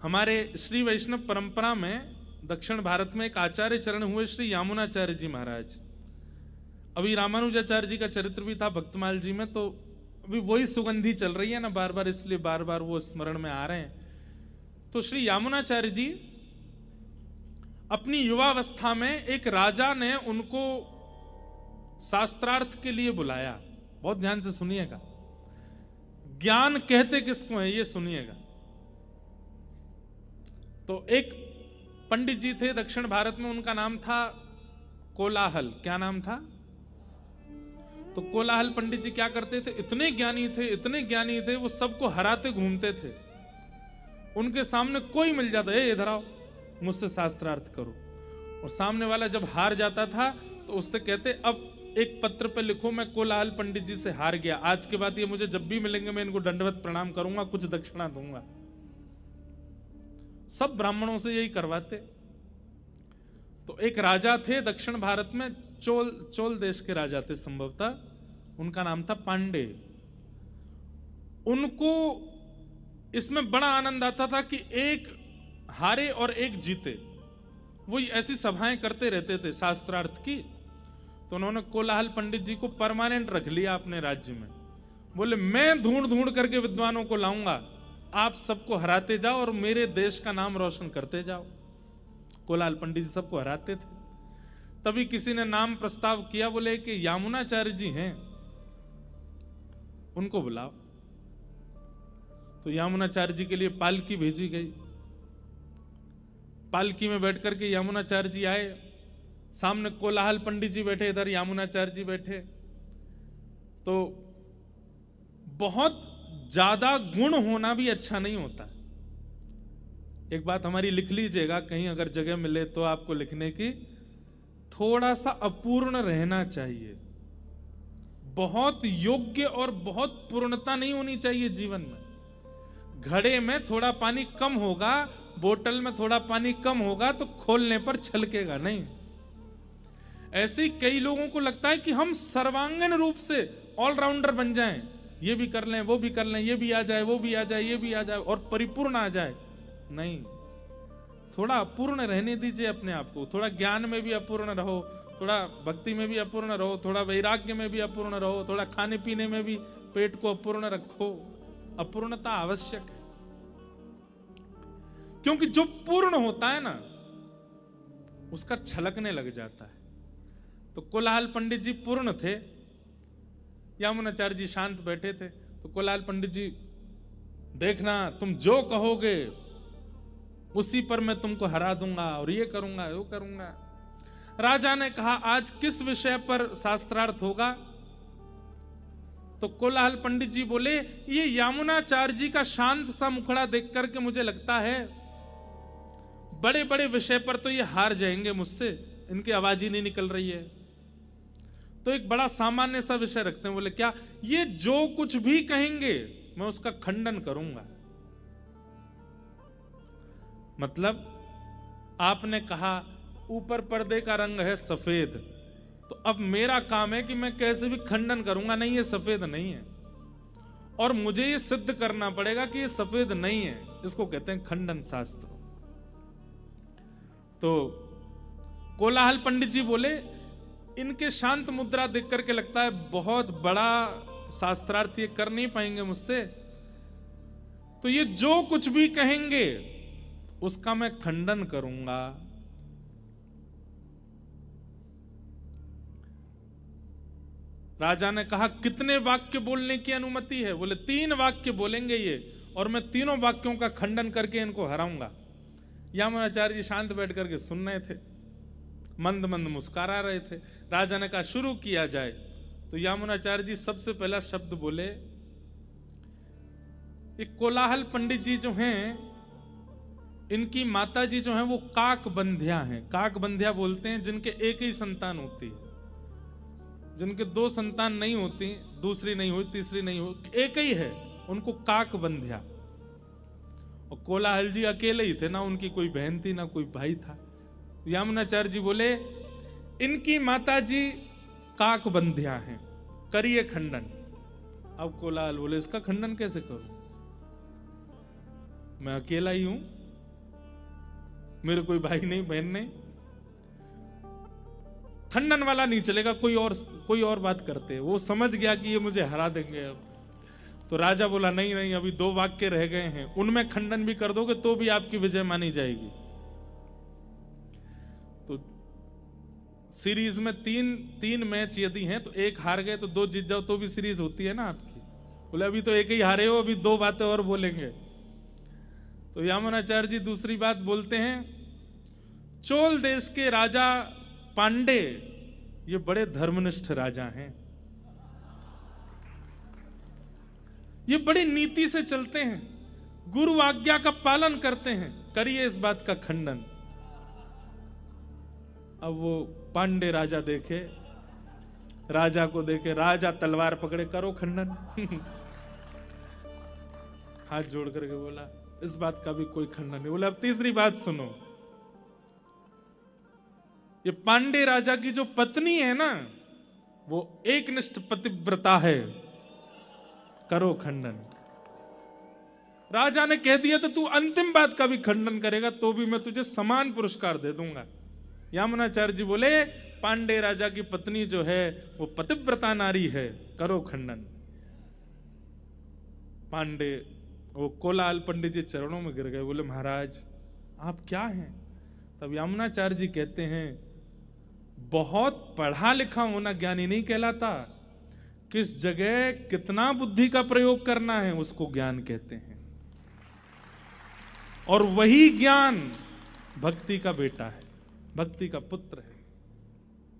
हमारे श्री वैष्णव परंपरा में दक्षिण भारत में एक आचार्य चरण हुए श्री यामुनाचार्य जी महाराज। अभी रामानुजाचार्य जी का चरित्र भी था भक्तमाल जी में, तो अभी वही सुगंधी चल रही है ना बार बार, इसलिए बार बार वो स्मरण में आ रहे हैं। तो श्री यामुनाचार्य जी अपनी युवावस्था में एक राजा ने उनको शास्त्रार्थ के लिए बुलाया। बहुत ध्यान से सुनिएगा, ज्ञान कहते किसको है ये सुनिएगा। तो एक पंडित जी थे दक्षिण भारत में, उनका नाम था कोलाहल। क्या नाम था? तो कोलाहल पंडित जी क्या करते थे, इतने ज्ञानी थे, इतने ज्ञानी थे, वो सबको हराते घूमते थे। उनके सामने कोई मिल जाता, ए इधर आओ मुझसे शास्त्रार्थ करो। और सामने वाला जब हार जाता था तो उससे कहते, अब एक पत्र पे लिखो मैं कोलाहल पंडित जी से हार गया, आज के बाद ये मुझे जब भी मिलेंगे मैं इनको दंडवत प्रणाम करूंगा, कुछ दक्षिणा दूंगा। सब ब्राह्मणों से यही करवाते। तो एक राजा थे दक्षिण भारत में, चोल देश के राजा थे संभवतः, उनका नाम था पांडे। उनको इसमें बड़ा आनंद आता था कि एक हारे और एक जीते। वो ऐसी सभाएं करते रहते थे शास्त्रार्थ की। तो उन्होंने कोलाहल पंडित जी को परमानेंट रख लिया अपने राज्य में। बोले मैं ढूंढ ढूंढ करके विद्वानों को लाऊंगा, आप सबको हराते जाओ और मेरे देश का नाम रोशन करते जाओ। कोलाहल पंडित जी सबको हराते थे। तभी किसी ने नाम प्रस्ताव किया, बोले कि यामुनाचार्य जी हैं, उनको बुलाओ। तो यामुनाचार्य जी के लिए पालकी भेजी गई। पालकी में बैठ करके यामुनाचार्य जी आए, सामने कोलाहल पंडित जी बैठे, इधर यामुनाचार्य जी बैठे। तो बहुत ज्यादा गुण होना भी अच्छा नहीं होता। एक बात हमारी लिख लीजिएगा, कहीं अगर जगह मिले तो आपको लिखने की, थोड़ा सा अपूर्ण रहना चाहिए। बहुत योग्य और बहुत पूर्णता नहीं होनी चाहिए जीवन में। घड़े में थोड़ा पानी कम होगा, बोतल में थोड़ा पानी कम होगा तो खोलने पर छलकेगा नहीं। ऐसे ही कई लोगों को लगता है कि हम सर्वांगीण रूप से ऑलराउंडर बन जाएं, ये भी कर लें, वो भी कर लें, ये भी आ जाए, वो भी आ जाए, ये भी आ जाए और परिपूर्ण आ जाए। नहीं, थोड़ा अपूर्ण रहने दीजिए अपने आप को। थोड़ा ज्ञान में भी अपूर्ण रहो, थोड़ा भक्ति में भी अपूर्ण रहो, थोड़ा वैराग्य में भी अपूर्ण रहो, थोड़ा खाने पीने में भी पेट को अपूर्ण रखो। अपूर्णता आवश्यक है, क्योंकि जो पूर्ण होता है ना उसका छलकने लग जाता है। तो कोलाहल पंडित जी पूर्ण थे, यामुनाचार्य जी शांत बैठे थे। तो कोलाहल पंडित जी, देखना तुम जो कहोगे उसी पर मैं तुमको हरा दूंगा और ये करूंगा वो करूंगा। राजा ने कहा आज किस विषय पर शास्त्रार्थ होगा? तो कोलाहल पंडित जी बोले, ये यामुनाचार्य जी का शांत सा मुखड़ा देख करके मुझे लगता है बड़े बड़े विषय पर तो ये हार जाएंगे मुझसे, इनकी आवाज ही नहीं निकल रही है। तो एक बड़ा सामान्य सा विषय रखते हैं। बोले क्या? ये जो कुछ भी कहेंगे मैं उसका खंडन करूंगा। मतलब आपने कहा ऊपर पर्दे का रंग है सफेद, तो अब मेरा काम है कि मैं कैसे भी खंडन करूंगा, नहीं ये सफेद नहीं है, और मुझे ये सिद्ध करना पड़ेगा कि ये सफेद नहीं है। इसको कहते हैं खंडन शास्त्र। तो कोलाहल पंडित जी बोले, इनके शांत मुद्रा देख करके लगता है बहुत बड़ा शास्त्रार्थ ये कर नहीं पाएंगे मुझसे, तो ये जो कुछ भी कहेंगे उसका मैं खंडन करूंगा। राजा ने कहा कितने वाक्य बोलने की अनुमति है? बोले 3 वाक्य बोलेंगे ये, और मैं तीनों वाक्यों का खंडन करके इनको हराऊंगा। यामुनाचार्य जी शांत बैठ करके सुन रहे थे, मंद मंद मुस्कुरा रहे थे। राजा ने कहा शुरू किया जाए। तो यामुनाचार्य जी सबसे पहला शब्द बोले, एक कोलाहल पंडित जी जो हैं, इनकी माता जी जो हैं वो काकबंध्या हैं। काकबंध्या बोलते हैं जिनके एक ही संतान होती है, जिनके 2 संतान नहीं होती, दूसरी नहीं हुई, तीसरी नहीं हुई, एक ही है, उनको काकबंध्या। और कोलाहल जी अकेले ही थे ना, उनकी कोई बहन थी ना कोई भाई था। यामुनाचार्य जी बोले इनकी माता जी काकबंध्या हैं, करिए खंडन। अब कोलाहल बोले इसका खंडन कैसे करूं, मैं अकेला ही हूं, मेरे कोई भाई नहीं, बहन नहीं। खंडन वाला नहीं चलेगा, कोई और बात करते। वो समझ गया कि ये मुझे हरा देंगे अब। तो राजा बोला नहीं नहीं, अभी 2 वाक्य रह गए हैं, उनमें खंडन भी कर दोगे तो भी आपकी विजय मानी जाएगी। तो सीरीज में तीन मैच यदि हैं तो 1 हार गए तो 2 जीत जाओ तो भी सीरीज होती है ना आपकी। बोले अभी तो 1 ही हारे हो, अभी 2 बातें और बोलेंगे। तो यामुनाचार्य जी दूसरी बात बोलते हैं, चोल देश के राजा पांडे ये बड़े धर्मनिष्ठ राजा हैं, ये बड़ी नीति से चलते हैं, गुरु आज्ञा का पालन करते हैं, करिए इस बात का खंडन। अब वो पांडे राजा देखे, राजा को देखे, राजा तलवार पकड़े, करो खंडन। हाथ जोड़ करके बोला इस बात का भी कोई खंडन नहीं। बोला अब तीसरी बात सुनो, ये पांडे राजा की जो पत्नी है ना, वो एकनिष्ठ पतिव्रता है, करो खंडन। राजा ने कह दिया तो तू अंतिम बात का भी खंडन करेगा तो भी मैं तुझे समान पुरस्कार दे दूंगा। यामुनाचार्य जी बोले पांडे राजा की पत्नी जो है वो पतिव्रता नारी है, करो खंडन। पांडे वो कोलाल पंडित जी चरणों में गिर गए, बोले महाराज आप क्या हैं? तब यामुनाचार्य जी कहते हैं बहुत पढ़ा लिखा होना ज्ञानी नहीं कहलाता, किस जगह कितना बुद्धि का प्रयोग करना है उसको ज्ञान कहते हैं। और वही ज्ञान भक्ति का बेटा है, भक्ति का पुत्र है।